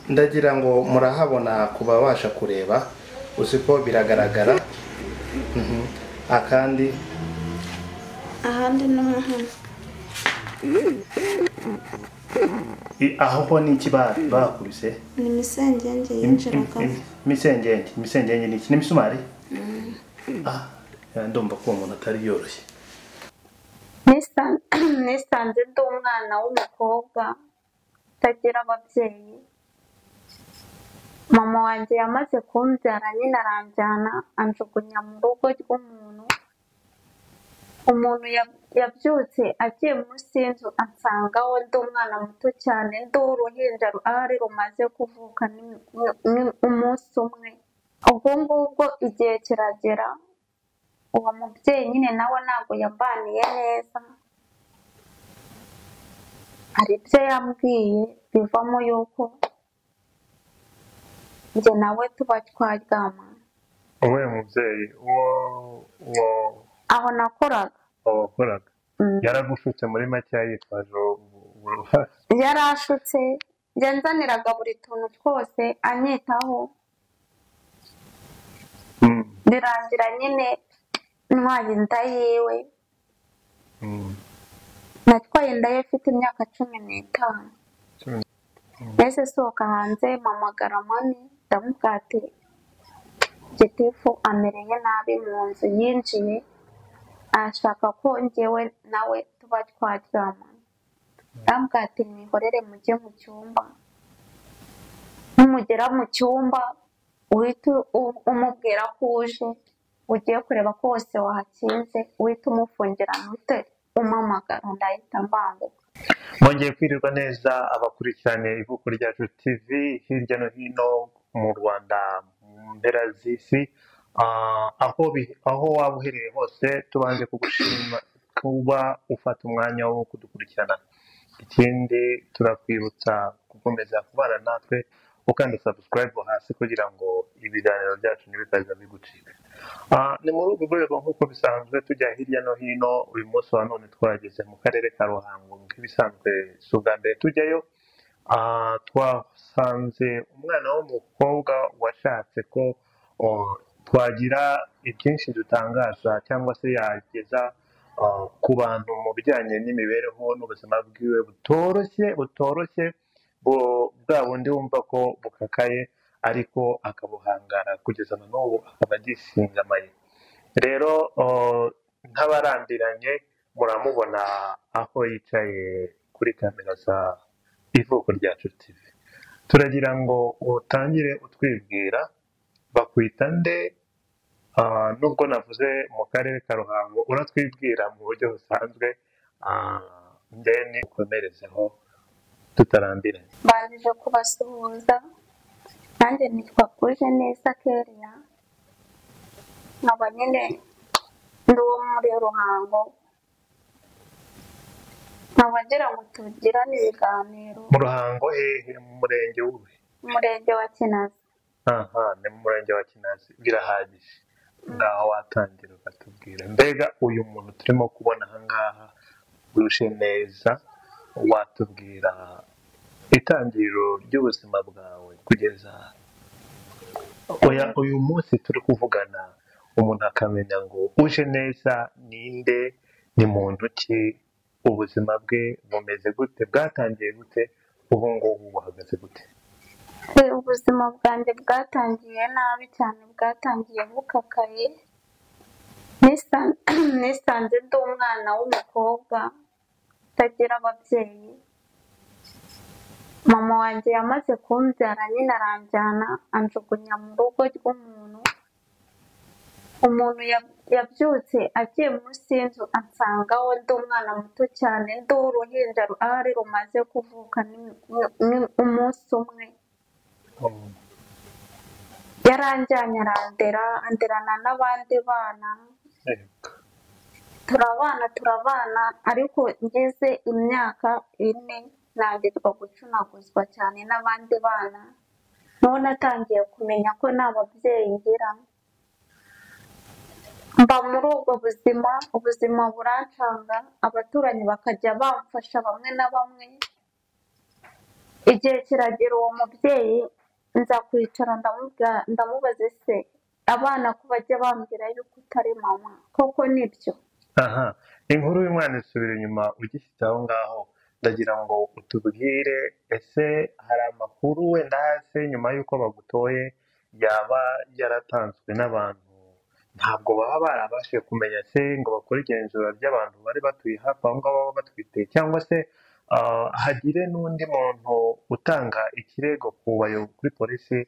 ndagira ngo murahabona kubabasha kureba usiko biragaragara akandi ahandi no aho ho ni ikibari bakubise ni misengenge yinjiraga misengenge ni imisumari ndumva ko umuntu atari yoroshye nisanze ndi umwana w'umukobwa utagira ababyeyi mama wanjye yamaze kumbyara nyine aranjyana anjugunya mu rugo rw'umuntu umuntu yabyutse agiye munsi y'inzu ansangaho ndi umwana muto cyane ndi uruhinja ahari rumaze kuvuka umunsi umwe ubwo ngubwo igihe kiragera uwo mubyeyi nyine nawe ntabwo yambaniye neza hari ibyo yambwiye bivamo yuko njye nawe tuba twaryama wowe mubyeyi aho nakoraga yaragushutse muri make yitwaje yarashutse nzaniraga buri tuntu twose anyitaho birangira nyine ntwaye inda yiwe natwaye inda ye afite imyaka 15 mbese sohoka hanze mpamagara mami ndamubwira ati gitifu amereye nabi mu nzu yinjiye ashaka ko njyewe nawe tuba twaryama ndamubwira ati mwihorere mujye mu cyumba nimugera mu cyumba uhita umubwira ko uje ugiye kureba ko wose wahakinze uhita umufungira ntute umamagara ndahita mbanguka mwongeye kwirirwa neza abakurikirane ivuko ryacu TV hirya no hino mu Rwanda mu mpera z'isi aho waba uherereye hose tubanje kugushima kuba ufata umwanya wo kudukurikirana ikindi turakwibutsa gukomeza kubana natwe ukanda subscribe hasi kugira ngo ibiganiro byacu ntibikaza bigucika ni muri urwo rwego nk'uko bisanzwe tujya hirya no hino uyu munsi wa none twageze mu karere ka Ruhango nk'ibisanzwe si ubwa mbere tujyayo twasanze umwana w'umukobwa washatse ko twagira ibyinshi dutangaza cyangwa se yageza ku bantu mu bijyanye n'imibereho n'ubuzima bwiwe butoroshye bwa bundi wumva ko bukakaye ariko akabuhangara kugeza na n'ubu akaba agishingamaye rero nk'abarambiranye muramubona aho yicaye kuri kamera za ivuko ryacu TV turagira ngo utangire utwibwira bakwita nde nubwo navuze mu karere ka Ruhango uratwibwira mu buryo busanzwe ndeni ukomerezeho tutarambiranye banjije kubasuhuza nanjye nitwa Uje-neza Keria nkaba nyine ndi uwo muri Ruhango nkaba ngira ngo tugirane ibiganiro mu Ruhango hehe mu murenge w'uruhe umurenge wa Kinazi ni mu murenge wa Kinazi birahagije ngaho watangira ukatubwira mbega uyu muntu turimo kubona aha ngaha Uje-neza watubwira itangiriro ry'ubuzima bwawe kugeza uyu munsi turi kuvugana umuntu akamenya ngo Uje-neza ninde ni muntu ki ubuzima bwe bumeze gute bwatangiye gute ubu ngubu buhagaze gute ubuzima bwanjye bwatangiye nabi cyane bwatangiye bukakaye nisanze ndi umwana w'umukobwa utagira ababyeyi mama wanjye yamaze kumbyara nyine aranjyana anjugunya mu rugo rw'umuntu umuntu yabyutse agiye munsi y'inzu ansangaho ndi umwana muto cyane ndi uruhinja ahari rumaze kuvuka umunsi umwe yaranjyanye anderana n'abandi bana turabana ariko ngeze imyaka 4 nangirwa gucunaguzwa cyane n'abandi bana none natangiye kumenya ko nta babyeyi ngira mba muri ubwo ubuzima burancanga abaturanyi bakajya bamfasha bamwe na bamwe igihe kiragera uwo mubyeyi nza kwicara ndamubaza ese abana ko bajya bambwira yuko utari mama koko nibyo. aha inkuru y'umwana isubira inyuma ugishyitse aho ngaho ndagira ngo utubwire ese hari amakuru wenda hasi nyuma y'uko bagutoye yaba yaratanzwe n'abantu ntabwo baba barabashije kumenya se ngo bakore igenzura ry'abantu bari batuye hafi aho ngaho baba batwite cyangwa se hagire n'undi muntu utanga ikirego kuri polisi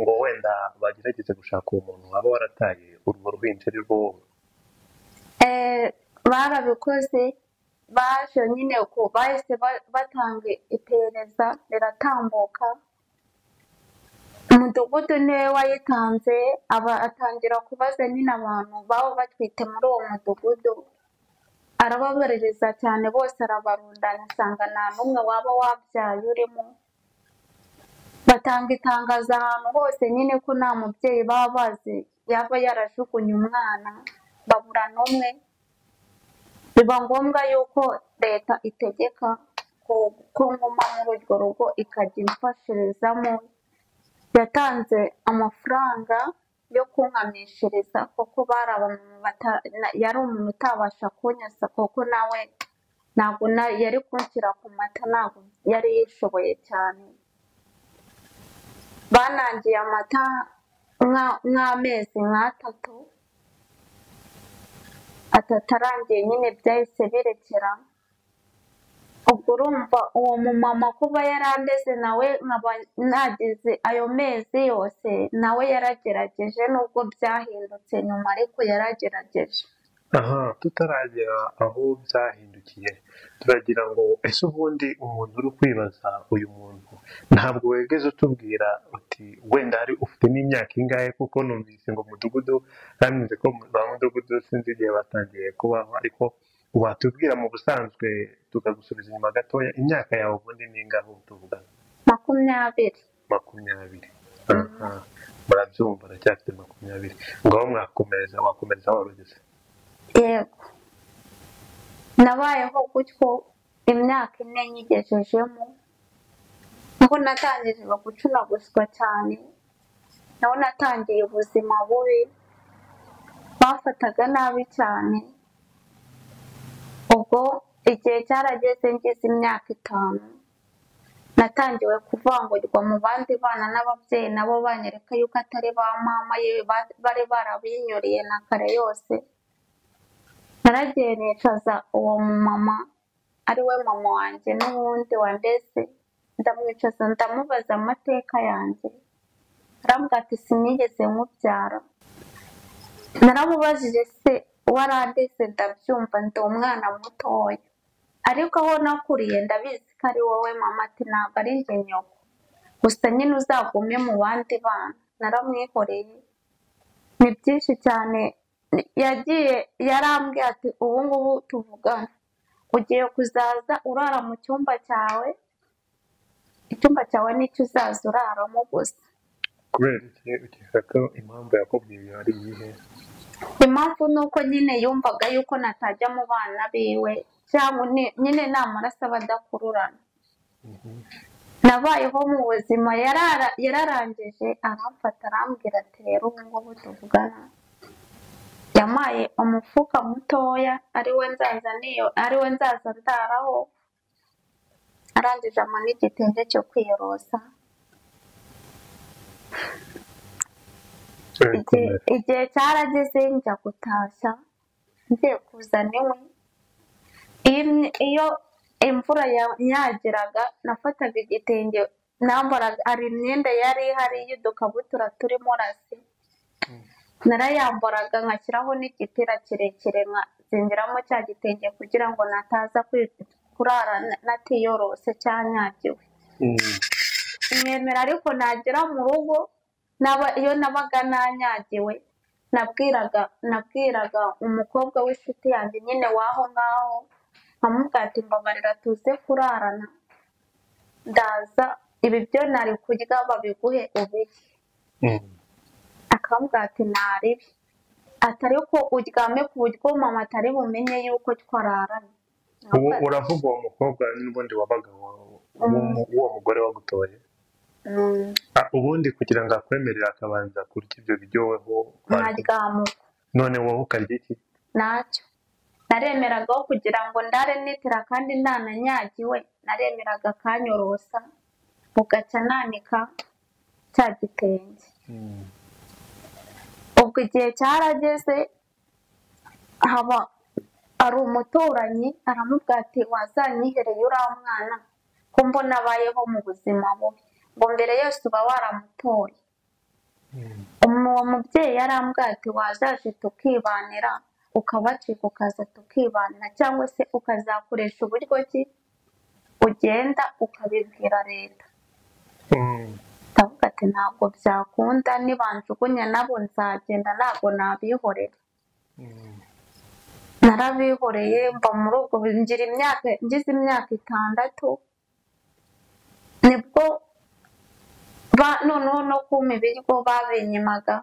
ngo wenda bagerageze gushaka uwo muntu waba warataye urwo ruhinja ari rwo wowe? Barabikoze baje nyine ko bahise batanga iperereza riratambuka. Umudugudu niwe wayitanze atangira kubaza nyine abantu baba batwite muri uwo mudugudu arababaririza cyane bose arabarundanya asanga nta n'umwe waba wabyaye urimo. Batanga itangazo ahantu hose nyine ko nta mubyeyi baba bazi yaba yarajugunye umwana babura n'umwe. Biba ngombwa yuko leta itegeka ko nguma muri urwo rugo ikajya imfashirizamo. Yatanze amafaranga yo kunkamishiriza kuko yari umuntu utabasha kunyasa kuko nawe ntabwo yari kunshyira ku mata ntabwo yari yishoboye cyane. Banangiye amata nk'amezi nk'atatu arangiye nyine byahise birekera. Ubwo urumva uwo mumama kuba yarandeze nawe nkaba nagize ayo mezi yose nawe yaragerageje nubwo byahindutse nyuma ariko yaragerageje. aha tutaragera aho byahindukiye turagira ngo ese ubundi umuntu uri kwibaza uyu muntu ntabwo wegeze utubwira uti wenda hari ufite n'imyaka ingahe kuko numvise ngo mudugudu kandi ko ba mudugudu sinzi igihe batangiye kubaho ariko watubwira mu busanzwe tukagusubiza inyuma gatoya imyaka yawe ubundi ni ingahe tuvugana? 20. 20. aha murabyumva aracyafite 20 ngaho wakomereza aho warugeze? Yego nabayeho gutyo imyaka 4 nyigejejemo aho natangije gucunaguzwa cyane naho natangiye ubuzima bubi bafataga nabi cyane. Ubwo igihe cyarageze ngeze imyaka 5 natangiwe kuvangurwa mu bandi bana n'ababyeyi nabo banyereka yuko atari ba mama ye bari barabinyuriye na kare yose. Naragiye nicaza uwo mama ari we mama wanjye n'uwundi wandeze ndamwicaza ndamubaza amateka yanjye arambwira ati sinigeze nkubyara. Naramubajije se warandeze ndabyumva ndi umwana mutoya ariko aho nakuriye ndabizi ko ari wowe mama ati ntabwo ari njye nyoko gusa nyine uzagume mu bandi bana. Naramwihoreye ni byinshi cyane yagiye yarambwiye ati ubu ngubu tuvugana ugiye kuzaza urara mu cyumba cyawe, icyumba cyawe nicyo uzaza uraramo gusa. kubera iki ukeka ko impamvu yakubwiye ari iyihe? Impamvu ni uko nyine yumvaga yuko natajya mu bana biwe cyangwa nyine nta maraso aba adakururana. Nabayeho mu buzima yararangije aramfata arambwira ati rero ubu ngubu tuvugana yamaye umufuka mutoya ariwe nzaza ndaraho arangije ama n'igitenge cyo kwiyorosa. Igihe cyarageze njya gutashya ngiye kuzana inkwi. Iyo imvura yanyagiraga nafataga igitenge nambaraga hari imyenda yari ihari y'udukabutura turimo rasi narayambaraga nkashyiraho n'igitira kirekire nkazindiramo cya gitenge kugira ngo nataza kurara natiyorose cyanyagiwe. Mwemera ariko nagera mu rugo iyo nabaga nanyagiwe nabwiraga umukobwa w'inshuti yanjye nyine waho ngaho nkamubwira ati mbabarira tuze kurarana ndaza ibi byo nari kurya babiguhe ubirye. Akambwira ati ntaribi atari ko uryame ku buryo mama atari bumenye yuko twararanye. ubu uravuga uwo mukobwa n'ubundi wabaga uwo mugore wagutoye. Ubundi kugira ngo akwemerere akabanza kurya ibyo biryo weho nkaryamuka none wowe ukarya iki? ntacyo naremeragaho kugira ngo ndare nitira kandi ndananyagiwe naremeraga akanyorosa bugacya nanika cya gitenge. ubwo igihe cyarageze haba ari umuturanyi aramubwira ati wazanyihereye uriya mwana ko mbona abayeho mu buzima bubi ngo mbere yose uba waramutoye. uwo mubyeyi yarambwira ati wazaje tukibanira ukabacika ukaza tukibanira cyangwa se ukazakoresha uburyo ki ugenda ukabibwira leta. ndavuga ati ntabwo byakunda nibanjugunya nabo nzagenda ntabwo nabihorera. narabihoreye mba muri ubwo ngize imyaka 6 nibwo noneho no kumpa ibiryo babinyimaga.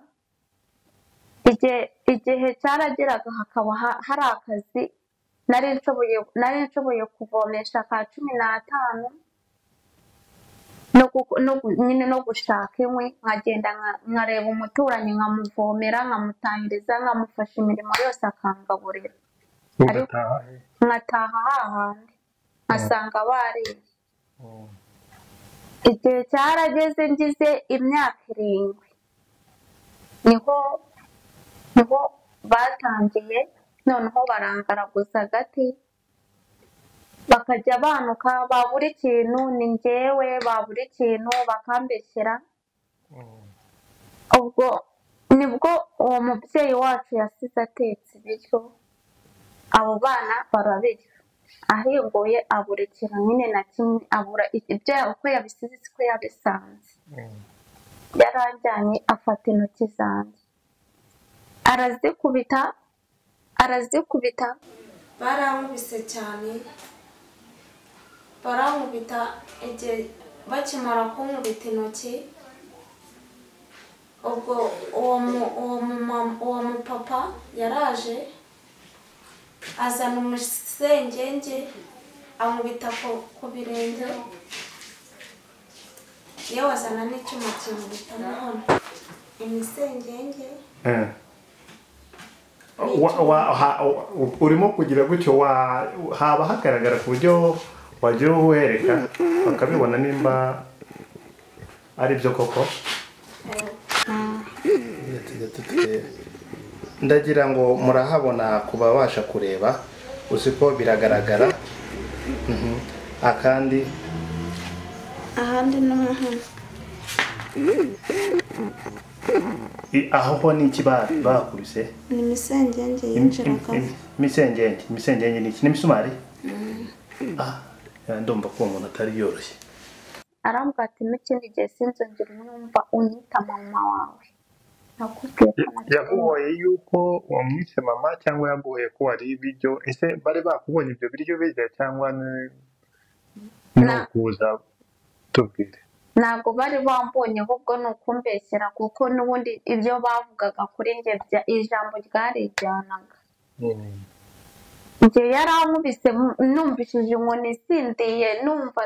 igihe cyarageraga hakaba hari akazi nari nshoboye kuvomesha ka 15 nyine no gushaka inkwi nkagenda nkareba umuturanyi nkamuvomera nkamutahiriza nkamufasha imirimo yose akangaburira. nkataha hahandi nkasanga bariye. igihe cyarageze ngize imyaka 7 niho batangiye noneho barangaraguza agati bakajya banuka babura ikintu ni njyewe babura ikintu bakambeshyera. ubwo nibwo uwo mubyeyi wacu yasize atetse ibiryo abo bana barabirya ahinguye abura ikintu nyine na kimwe abura ibyo uko yabisize siko yabisanze. yaranjyanye afata intoki zanjye arazikubita barankubise cyane barankubita igihe bakimara kunkubita intoki. ubwo uwo mupapa yaraje azana umusengenge ankubita ku birenge yewe azana n'icyuma kimubita none imisengenge. urimo kugira gutyo haba hagaragara ku buryo wagira uwereka bakabibona nimba ari byo koko. ndagira ngo murahabona kubabasha kureba uziko biragaragara. akandi ahandi n'umuhanda aho ho ni iki bakubise? ni imisengenge yinjiragamo. imisengenge ni iki? n'imisumari? ndumva ko uwo muntu atari yoroshye. arambwira ati n'ikindi gihe sinzongera umwumva unyita mama wawe. yaguhoye yuko wamwise mama cyangwa yaguhoye ko wariye ibiryo? ese bari bakubonye ibyo biryo birya cyangwa ni ukuza tubwire? ntabwo bari bambonye ahubwo ni ukumbeshyera kuko n'ubundi ibyo bavugaga kuri njye ijambo ryarijyanaga. igihe yarankubise numvishije inkoni isindiye numva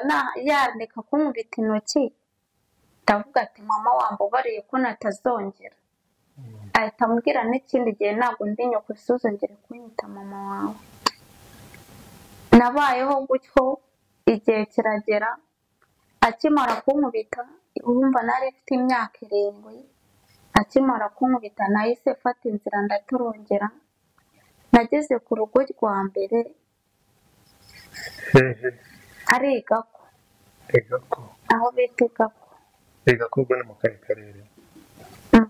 yandika kunkubita intoki ndavuga ati mama wambabariye ko natazongera. ahita ambwira n'ikindi gihe ntabwo ndi nyoko usuzongere kunyita mama wawe. nabayeho gutyo igihe kiragera akimara kunkubita urumva nari mfite imyaka 7. akimara kunkubita nahise mfata inzira ndatorongera nageze ku rugo rwa mbere ari igako aho bita igako ubwo ni mu karere mu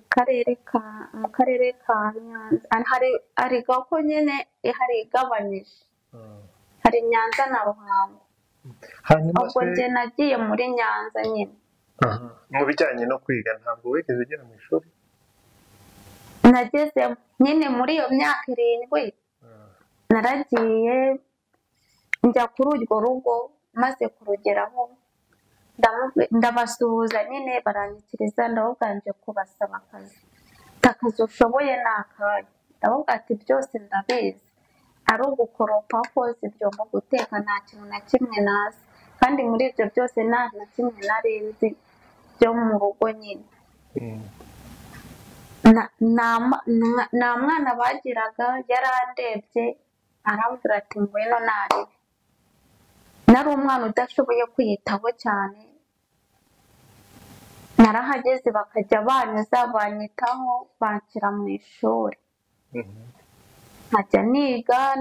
karere ka Nyanza hari igako nyine hari igabanyije hari Nyanza na Ruhango. ubwo njye nagiye muri Nyanza nyine. mu bijyanye no kwiga ntabwo wigeze ugera mu ishuri? nageze nyine muri iyo myaka 7 naragiye njya kuri urwo rugo maze kurugeraho ndabasuhuza nyine baranyikiriza ndabuganje kubasaba akazi ushoboye n'akazi. ndavuga ati byose ndabizi ari ugukoropa koza ibyombo guteka nta kintu na kimwe nazi kandi muri ibyo byose nta na kimwe nari nzi byo mu rugo nyine. Nta mwana bagiraga, yarandebye arambwira ati ngwino narebe. Nari umwana udashoboye kwiyitaho cyane, narahageze bakajya banyuza banyitaho banshyira mu ishuri, nkajya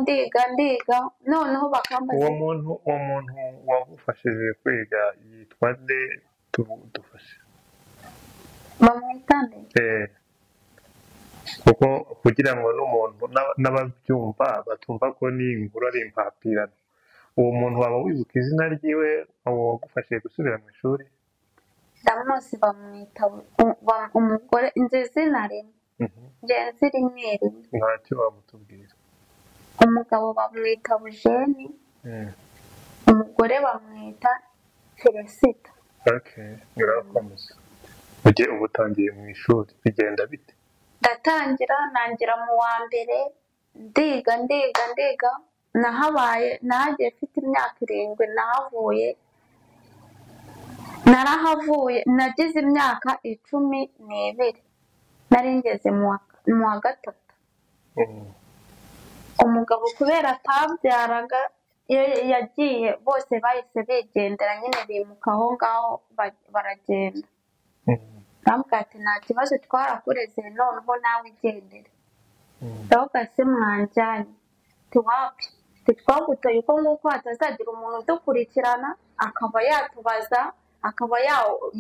ndiga noneho bakambaza. uwo muntu wagufashije kwiga yitwa nde? Dufashe bamwita nde? kuko kugira ngo n'umuntu n'ababyumva batumva ko ni inkuru ari impapirano, uwo muntu waba wibuka izina ryiwe wagufashije gusubira mu ishuri? Ndamuzi, bamwita umugore, nzi izina rimwe, ngenzi rimwe rimwe. ntacyo wamutubwira. Umugabo bamwita Bujeni, umugore bamwita Felicita. Birakomeza. Ubu utangiye mu ishuri bigenda bite? Nangira mu wa mbere, ndiga nahagiye mfite imyaka 7, narahavuye nagize imyaka 12, nari ngeze mu wa gatatu. Umugabo kubera atabyaraga, iyo yagiye bose bahise bigendera nyine, bimuka aho ngaho baragenda. Bambwira ati nta kibazo, twarakureze noneho nawe igendere. Ndavuga se mwanjyanye? Tiwapi, titwagutoye uko nguko hatazagira umuntu udukurikirana akaba yatubaza, akaba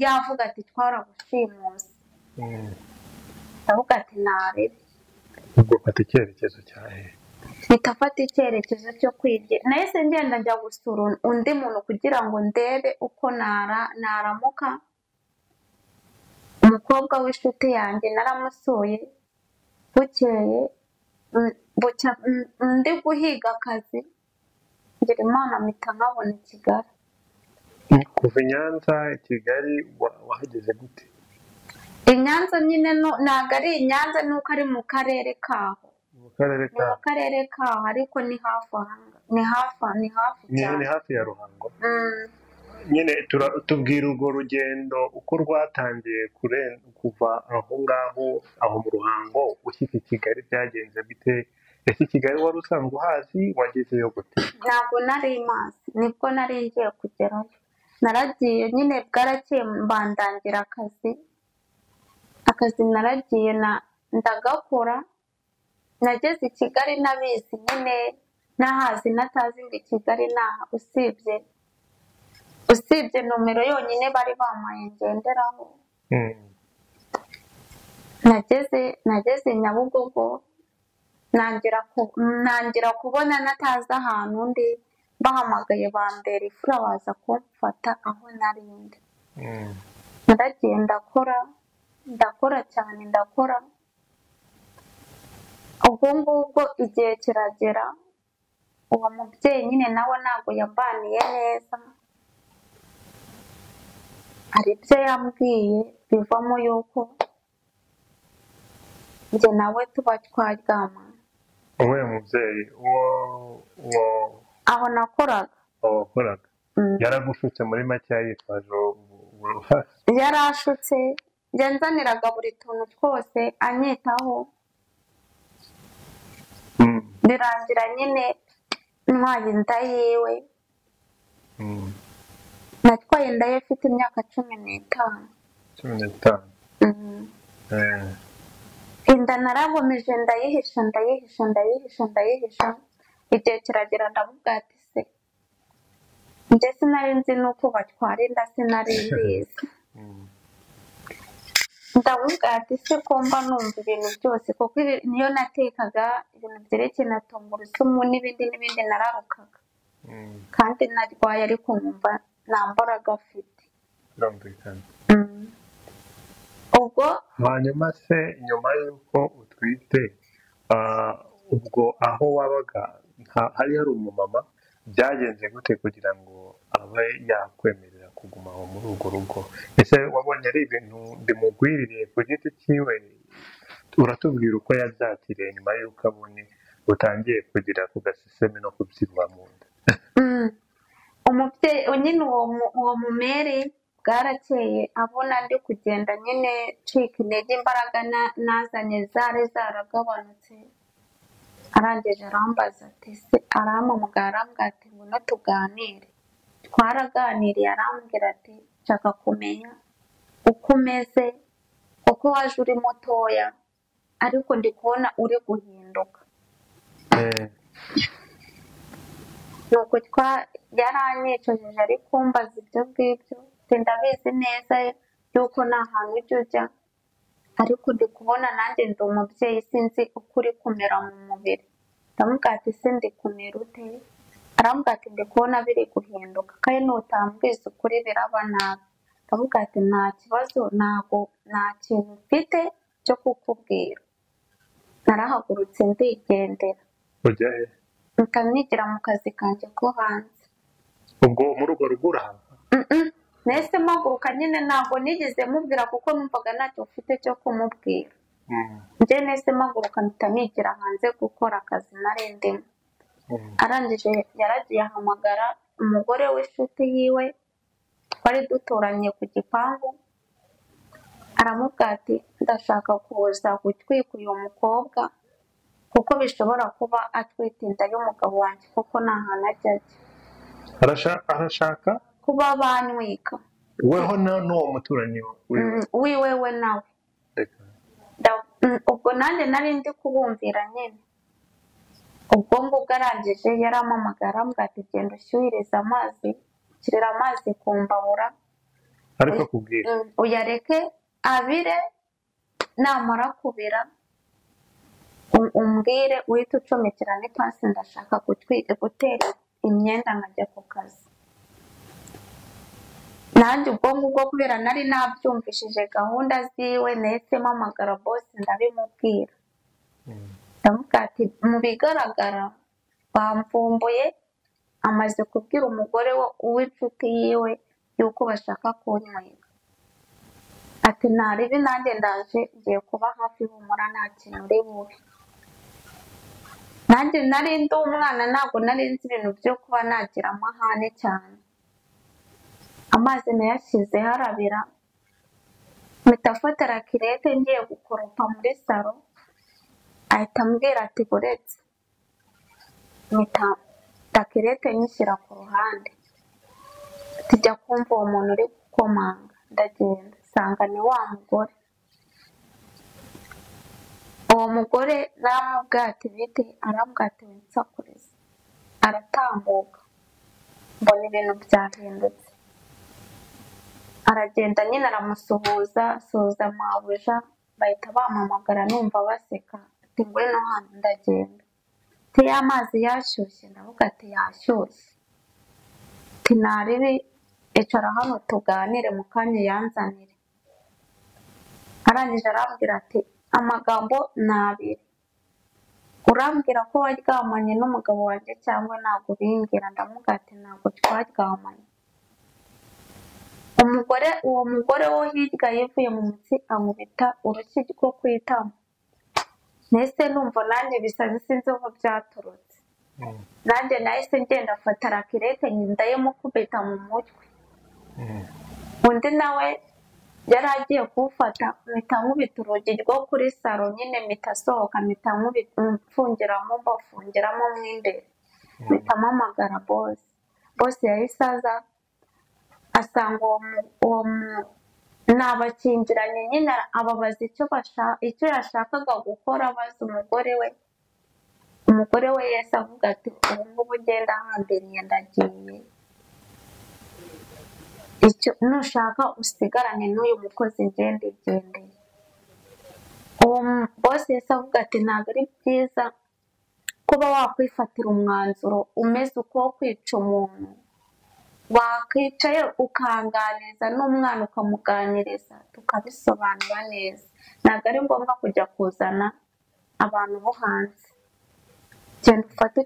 yavuga ati twaragushimuse. Ndavuga ati narebe. ubwo fata icyerekezo cyahe? Nitafata icyerekezo cyo kwigira. Nahise ngenda njya gusura undi muntu kugira ngo ndebe uko naramuka. Umukobwa w'inshuti yanjye naramusuye, bukeye ndi guhiga akazi, ngira Imana mpita nkabona i Kigali. Kuva i Nyanza i Kigali wahageze gute? I Nyanza nyine ntabwo ari i Nyanza, nuko ari mu karere kaho. Mu karere kaho? Mu karere kaho, ariko ni hafi cyane. Ni hafi ya Ruhango. Nyine tubwira urwo rugendo uko rwatangiye kuva aho ngaho, aho mu Ruhango ushyika i Kigali byagenze bite? Ese i Kigali wari usanzwe uhazi, wagezeyo gute? Ntabwo nari mazi, nibwo nari ngiye kugerayo. Naragiye nyine, bwarakeye mbandangira akazi naragiye ndagakora. Nageze i Kigali nabizi nyine, nahazi natazi ngo i Kigali naha, usibye nomero yonyine bari bamaye ngenderaho. Nageze Nyabugogo, nangira kubona natazi ahantu ndi, bahamagaye bambera ifura baza kumfata aho nari ndi. Naragiye ndakora cyane, ubwo ngubwo igihe kiragera, uwo mubyeyi nyine nawe ntabwo yambaniye neza. Hari ibyo yambwiye bivamo yuko njye nawe tuba twaryamana. Uwuhe mubyeyi? aho nakoraga. Wakoraga? Yaragushutse muri make yitwaje uruhare? Yarashutse, yanzaniraga buri tuntu twose anyitaho. Birangira nyine ntwaye inda yiwe. Natwaye inda ye mfite imyaka 15. 15? Inda naragomeje ndayihisha. Igihe kiragera ndamubwira ati se, njye sinari nzi nuko batwara inda, sinari mbizi. Ndamubwira ati se ko mba numva ibintu byose, kuko niyo natekaga ibintu byerekeye na tungurusumu n'ibindi nararukaga. Kandi narwaye ariko nkumva nta mbaraga afite. Ubwo hanyuma se nyuma y'uko utwite, ubwo aho wabaga hari umumama, byagenze gute kugira ngo abe yakwemerera kuguma aho muri urwo rugo? Ese wabonye ari ibintu bimugwiririye ku giti cyiwe? Uratubwira uko yabyakiriye nyuma y'uko abonye utangiye kugira ku gasisemi no kubyibuha mu nda? umubyeyi nyine uwo mumere bwarakeye abona ndi kugenda nyine ncika intege, imbaraga nazanye zari zaragabanutse, arangije arambaza ati se, arampamagara arambwira ati ngwino tuganire. Twaraganiriye, arambwira ati nshaka kumenya uko umeze, uko waje uri mutoya ariko ndi kubona uri guhinduka. Nuko yaranyicaje ari kumbaza ibyo ngibyo, ndabizi neza yuko nta hantu ujya ujya, ariko ndi kubona nanjye ndi umubyeyi sinzi uko uri kumera mu mubiri. Ndamubwira ati se ndi kumera ute? Arambwira ati ndi kubona biri guhinduka kandi nutambwiza ukuri biraba nabi. Ndamubwira ati nta kibazo, nta kintu mfite cyo kukubwira. Narahagurutse ndigendera. Ujya he? Nkanigira mu kazi kanjye ko hanze. Ubwo muri urwo rugo urahava? Nahise mpaguruka nyine, ntabwo nigeze mubwira kuko numvaga ntacyo ufite cyo kumubwira. Njye nahise mpaguruka mpita nigira hanze gukora akazi nari ndimo. Arangije yaragiye ahamagara umugore w'inshuti yiwe, twari duturanye ku gipangu, aramubwira ati ndashaka kuza gutwika uyu mukobwa kuko bishobora kuba atwite inda y'umugabo wanjye kuko nta hantu ajya ajya. Arashaka kuba banywika weho n'uwo muturanyi wiwe we nawe. Ubwo nanjye nari ndi kubumvira nyine. Ubwo ngubwo arangije yarampamagara arambwira ati genda ushyuhirize amazi, shyirira amazi ku mbabura ariko akubwira uyareke abire, namara kubira umbwire uhita ucomekera n'ipasi, ndashaka gutera imyenda nkajya ku kazi. Nanjye ubwo ngubwo kubera nari nabyumvishije gahunda ziwe, nahise mpamagara boss ndabimubwira. Ndamubwira ati mu bigaragara bamvumbuye, amaze kubwira umugore w'inshuti yiwe yuko bashaka kunywera. Ati ntaribi, nanjye ndaje ngiye kuba hafi, humura nta kintu uri bube. Nanjye nari ndi umwana, ntabwo nari nzi ibintu byo kuba nagira amahane cyane. Amazi nayashyize harabira, mpita mfata rakirete ngiye gukoropa muri salo, ahita ambwira ati buretse. Mpita rakirete nyishyira ku ruhande, tujya kumva uwo muntu uri gukomanga. Ndagenda nsanga ni wa mugore. Uwo mugore namubwira ati bite, arambwira ati winsakuriza. Aratambuka, mbona ibintu byahindutse. Aragenda nyine aramusuhuza, asuhuza mabuja, bahita bampamagara numva baseka. Ati ngwino hano, ndagenda. Ati ya mazi yashyushye? Ndavuga ati yashyushye. Ati ntaribi, icara hano tuganire mu kanya yanzanire. Arangije arambwira ati amagambo ni abiri, urambwira ko waryamanye n'umugabo wanjye cyangwa ntabwo ubimbwira? Ndamubwira ati ntabwo twaryamanye. Uwo mugore wo hirya yivuye mu mutsi ankubita urushyi rwo kwitama. Nahise numva nanjye bisazi, sinzi aho byaturutse. Nanjye nahise ngenda afata rakirete ndayimukubita mu mutwe. Undi nawe yari agiye kuwufata, mpita nkubita urugi rwo kuri salo nyine, mpita asohoka, mpita mfungiramo mbafungiramo mo imbere. Mpita mpamagara boss. Boss yahise aza asanga uwo nabakingiranye nyine, ababaza icyo yashakaga gukora, abaza umugore we. Umugore we yahise avuga ati ubu ngubu ugenda ahambiriye ndagiye, nushaka usigarane n'uyu mukozi ngende igendeye. Uwo boss yahise avuga ati ntabwo ari byiza kuba wakwifatira umwanzuro umeze uko wo kwica umuntu. Wakwicaye ukanganiriza n'umwana ukamuganiriza tukabisobanura neza. Ntabwo ari ngombwa kujya kuzana abantu bo hanze. Genda ufate